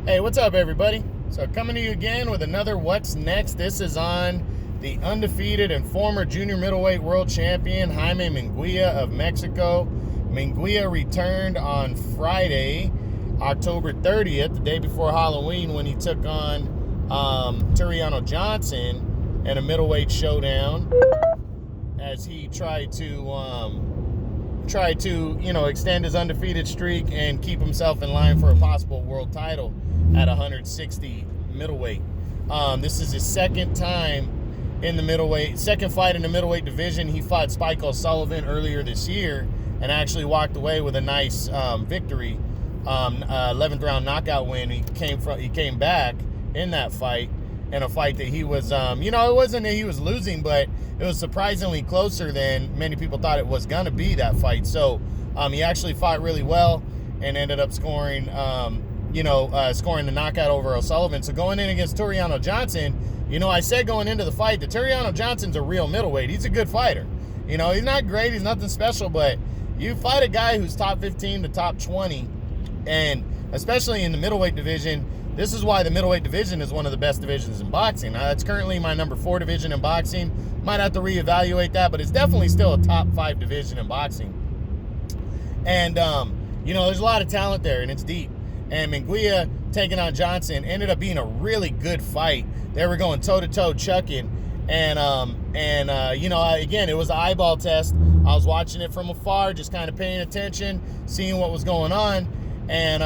Hey, what's up, everybody? So coming to you again with another What's Next. This is on the undefeated and former junior middleweight world champion, Jaime Munguia of Mexico. Munguia returned on Friday, October 30th, the day before Halloween, when he took on Tureano Johnson in a middleweight showdown as he tried to extend his undefeated streak and keep himself in line for a possible world title at 160 middleweight. This is his second fight in the middleweight division. He fought Spike O'Sullivan earlier this year and actually walked away with a nice victory, 11th round knockout win. He came back in that fight, in a fight that he was, it wasn't that he was losing, but it was surprisingly closer than many people thought it was going to be, that fight. So he actually fought really well and ended up scoring the knockout over O'Sullivan. So going in against Tureano Johnson, I said going into the fight that Tureano Johnson's a real middleweight. He's a good fighter. He's not great. He's nothing special, but you fight a guy who's top 15 to top 20, and especially in the middleweight division, this is why the middleweight division is one of the best divisions in boxing. It's currently my number 4 division in boxing. Might have to reevaluate that, but it's definitely still a top 5 division in boxing. And, there's a lot of talent there, and it's deep. And Munguia taking on Johnson ended up being a really good fight. They were going toe-to-toe chucking. And again, it was an eyeball test. I was watching it from afar, just kind of paying attention, seeing what was going on. And,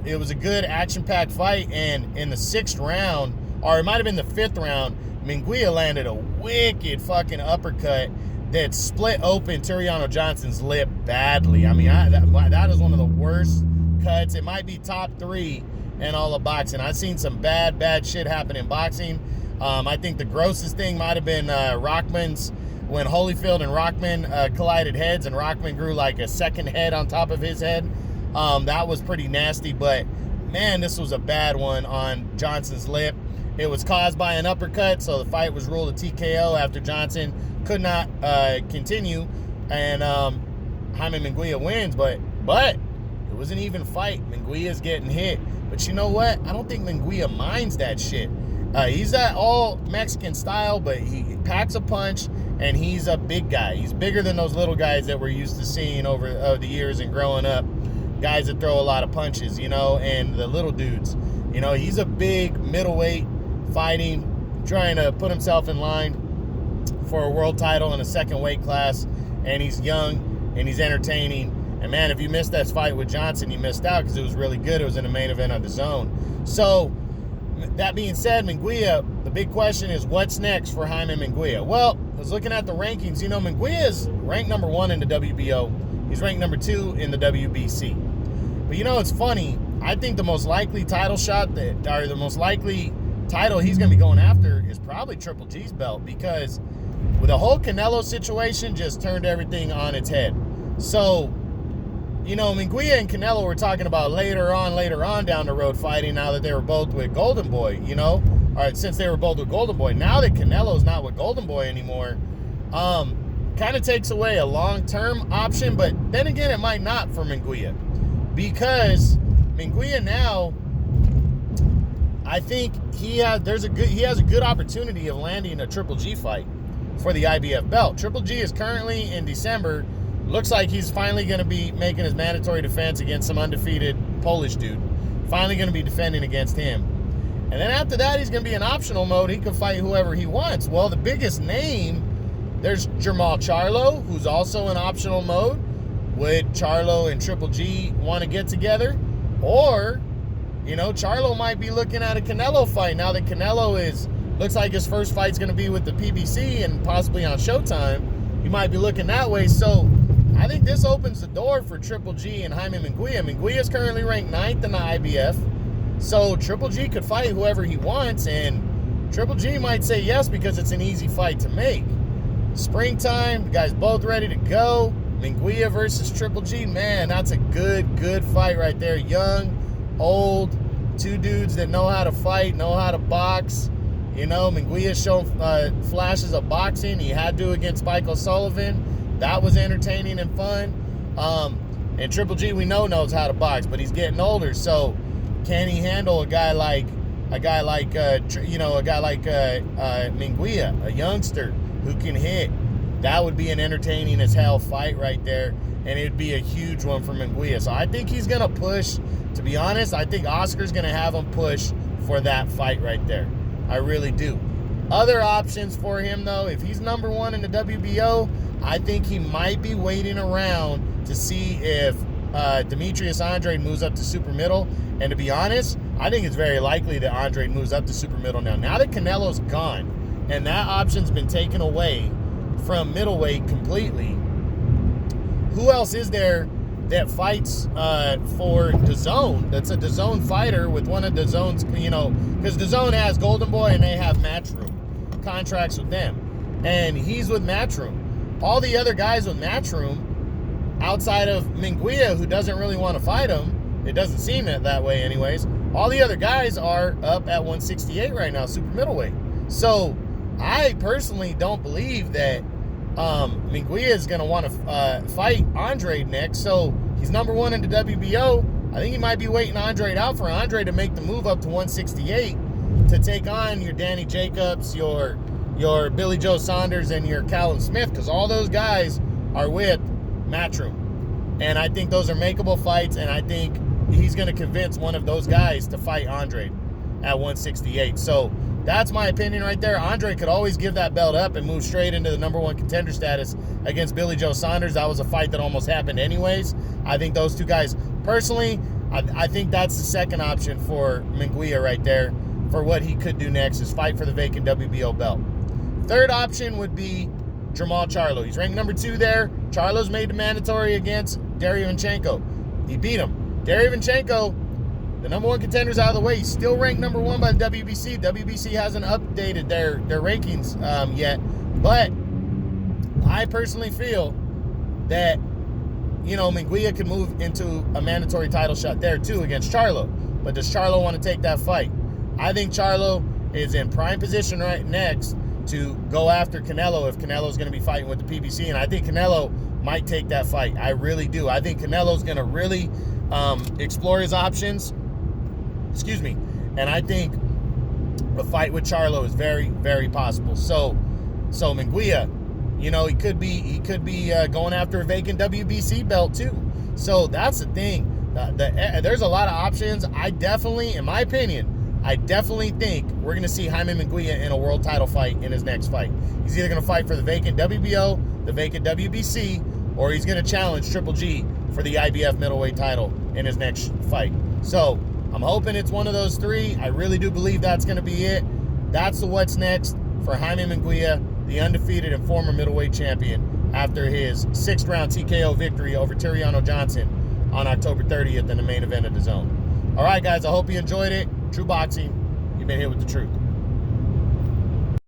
it was a good action-packed fight. And in the 6th round, or it might have been the 5th round, Munguia landed a wicked fucking uppercut that split open Tureano Johnson's lip badly. I mean, that is one of the worst cuts. It might be top 3 in all of boxing. I've seen some bad shit happen in boxing. I think the grossest thing might have been Rockman's, when Holyfield and Rockman collided heads, and Rockman grew like a second head on top of his head. That was pretty nasty, but man, this was a bad one on Johnson's lip. It was caused by an uppercut, so the fight was ruled a TKO after Johnson could not continue, and Jaime Munguia wins, but it was an even fight. Munguia's getting hit, but you know what? I don't think Munguia minds that shit. He's that all Mexican style, but he packs a punch, and he's a big guy. He's bigger than those little guys that we're used to seeing over the years and growing up. Guys that throw a lot of punches, and the little dudes. He's a big middleweight fighting, trying to put himself in line for a world title in a second weight class, and he's young, and he's entertaining. And man, if you missed that fight with Johnson, you missed out, because it was really good. It was in the main event of the zone. So, that being said, Munguia, the big question is, what's next for Jaime Munguia? Well, I was looking at the rankings. Munguia is ranked number 1 in the WBO. He's ranked number 2 in the WBC. But it's funny. I think the most likely title the most likely title he's going to be going after is probably Triple G's belt, because with the whole Canelo situation just turned everything on its head. So, Munguia and Canelo were talking about later on down the road fighting, now that they were both with Golden Boy, since they were both with Golden Boy. Now that Canelo's not with Golden Boy anymore, kind of takes away a long-term option, but then again, it might not for Munguia, because Munguia now, I think he has a good opportunity of landing a Triple G fight for the IBF belt. Triple G is currently in December. Looks like he's finally going to be making his mandatory defense against some undefeated Polish dude. Finally going to be defending against him. And then after that, he's going to be in optional mode. He can fight whoever he wants. Well, the biggest name, there's Jermall Charlo, who's also in optional mode. Would Charlo and Triple G want to get together? Or, Charlo might be looking at a Canelo fight now that Canelo looks like his first fight's going to be with the PBC and possibly on Showtime. He might be looking that way. So I think this opens the door for Triple G and Jaime Munguia. Munguia is currently ranked 9th in the IBF. So Triple G could fight whoever he wants, and Triple G might say yes because it's an easy fight to make. Springtime, the guys both ready to go. Munguia versus Triple G, man, that's a good fight right there. Young, old, 2 dudes that know how to fight, know how to box. Munguia's shown flashes of boxing. He had to against Spike O'Sullivan. That was entertaining and fun. And Triple G, we know, knows how to box, but he's getting older. So can he handle a guy like Munguia, a youngster who can hit? That would be an entertaining as hell fight right there, and it'd be a huge one for Munguia. So I think he's gonna push. To be honest, I think Oscar's gonna have him push for that fight right there. I really do. Other options for him though, if he's number one in the WBO, I think he might be waiting around to see if Demetrius Andrade moves up to super middle. And to be honest, I think it's very likely that Andrade moves up to super middle now. Now that Canelo's gone and that option's been taken away from middleweight completely, who else is there that fights for DAZN? That's a DAZN fighter with one of DAZN's, because DAZN has Golden Boy and they have Matchroom contracts with them. And he's with Matchroom. All the other guys with Matchroom, outside of Munguia, who doesn't really want to fight him, it doesn't seem that way anyways, all the other guys are up at 168 right now, super middleweight. So I personally don't believe that Munguia is going to want to fight Andrade next. So he's number one in the WBO. I think he might be waiting Andrade out for Andrade to make the move up to 168 to take on your Danny Jacobs, your Billy Joe Saunders, and your Callum Smith, because all those guys are with Matchroom. And I think those are makeable fights, and I think he's going to convince one of those guys to fight Andrade at 168. So that's my opinion right there. Andrade could always give that belt up and move straight into the number one contender status against Billy Joe Saunders. That was a fight that almost happened anyways. I think those two guys, personally, I think that's the second option for Munguia right there for what he could do next, is fight for the vacant WBO belt. Third option would be Jermall Charlo. He's ranked number 2 there. Charlo's made the mandatory against Derevyanchenko. He beat him. Derevyanchenko, the number one contender's out of the way. He's still ranked number 1 by the WBC. WBC hasn't updated their rankings yet. But I personally feel that, Munguia could move into a mandatory title shot there too against Charlo. But does Charlo want to take that fight? I think Charlo is in prime position right next to go after Canelo if Canelo's going to be fighting with the PBC. And I think Canelo might take that fight. I really do. I think Canelo's going to really explore his options. And I think a fight with Charlo is very, very possible. So Munguia, he could be going after a vacant WBC belt too. So that's the thing. There's a lot of options. In my opinion, I definitely think we're going to see Jaime Munguia in a world title fight in his next fight. He's either going to fight for the vacant WBO, the vacant WBC, or he's going to challenge Triple G for the IBF middleweight title in his next fight. So I'm hoping it's one of those three. I really do believe that's going to be it. That's the what's next for Jaime Munguia, the undefeated and former middleweight champion, after his 6th round TKO victory over Tiriano Johnson on October 30th in the main event of DAZN. All right, guys, I hope you enjoyed it. True Boxing, you've been here with the truth.